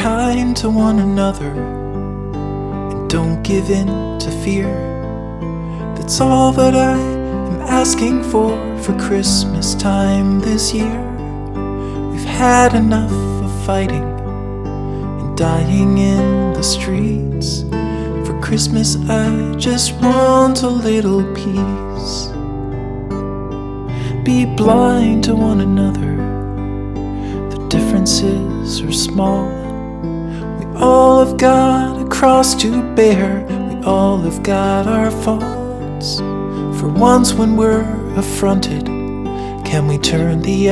kind to one another and don't give in to fear. That's all that I am asking for Christmas time this year. We've had enough of fighting and dying in the streets. For Christmas I just want a little peace. Be blind to one another, the differences are small. We all have got a cross to bear, we all have got our faults. For once when we're affronted, can we turn the